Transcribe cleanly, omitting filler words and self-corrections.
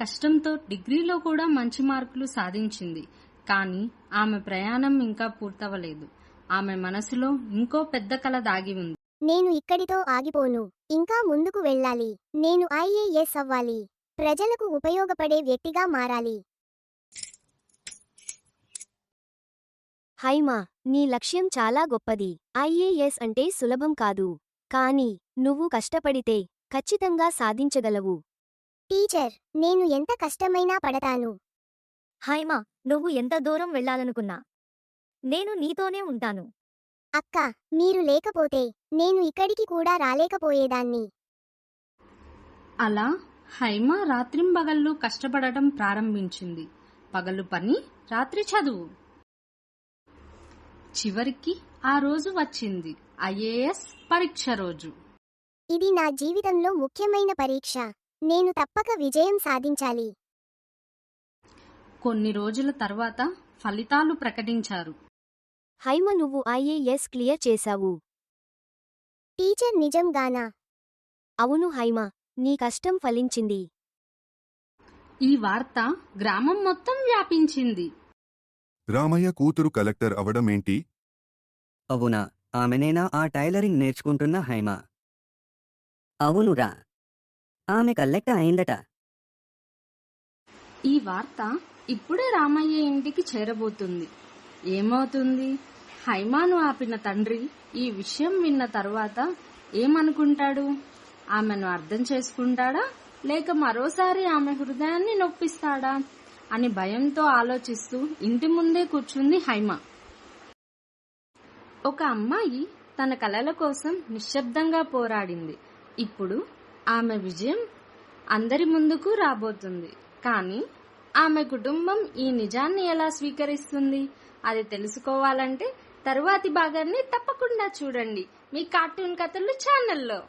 కష్టంతో డిగ్రీలో కూడా మంచి మార్కులు సాధించింది. కానీ ఆమె ప్రయాణం ఇంకా పూర్తవలేదు. ఆమె మనసులో ఇంకో పెద్ద కల దాగి ఉంది. నేను ఇక్కడితో ఆగిపోను. ఇంకా ముందుకు వెళ్ళాలి. నేను ఐఏఎస్ అవ్వాలి. ప్రజలకు ఉపయోగపడే వ్యక్తిగా మారాలి. హైమా, నీ లక్ష్యం చాలా గొప్పది. ఐఏఎస్ అంటే సులభం కాదు. కానీ నువ్వు కష్టపడితే ఖచ్చితంగా సాధించగలవు. టీచర్, నేను ఎంత కష్టమైనా పడతాను. హైమా, నువ్వు ఎంత దూరం వెళ్ళాలనుకున్నా నేను నీతోనే ఉంటాను. అక్క, మీరు లేకపోతే నేను ఇక్కడికి కూడా రాలేకపోయేదాన్ని. అలా హైమా రాత్రింబగళ్ళు కష్టపడటం ప్రారంభించింది. పగలు పని, రాత్రి చదువు. చివరికి ఆ రోజు వచ్చింది, ఐఏఎస్ పరీక్ష రోజు. ఇది నా జీవితంలో ముఖ్యమైన పరీక్ష. నేను తప్పక విజయం సాధించాలి. కొన్ని రోజుల తర్వాత ఫలితాలు ప్రకటించారు. హైమ, నువ్వు ఐఏఎస్ క్లియర్ చేశావు. టీచర్, నిజంగానా? అవును హైమా, నీ కష్టం ఫలించింది. ఈ వార్త గ్రామం మొత్తం వ్యాపించింది. రామయ్య కూతురు కలెక్టర్ అవడమేంటి? అవునా, ఆమెనేనా ఆ టైలరింగ్ నేర్చుకుంటున్న హైమ? అవునురా, ఆమె కలెక్టర్ అయిందట. ఈ వార్త ఇప్పుడే రామయ్య ఇంటికి చేరబోతుంది. ఏమవుతుంది? హైమాను ఆపిన తండ్రి ఈ విషయం విన్న తరువాత ఏమనుకుంటాడు? ఆమెను అర్థం చేసుకుంటాడా, లేక మరోసారి ఆమె హృదయాన్ని నొప్పిస్తాడా అని భయంతో ఆలోచిస్తూ ఇంటి ముందే కూర్చుంది హైమ. ఒక అమ్మాయి తన కలల కోసం నిశ్శబ్దంగా పోరాడింది. ఇప్పుడు ఆమె విజయం అందరి ముందుకు రాబోతుంది. కానీ ఆమె కుటుంబం ఈ నిజాన్ని ఎలా స్వీకరిస్తుంది? అది తెలుసుకోవాలంటే తరువాతి భాగాన్ని తప్పకుండా చూడండి మీ కార్టూన్ కథలు ఛానల్లో.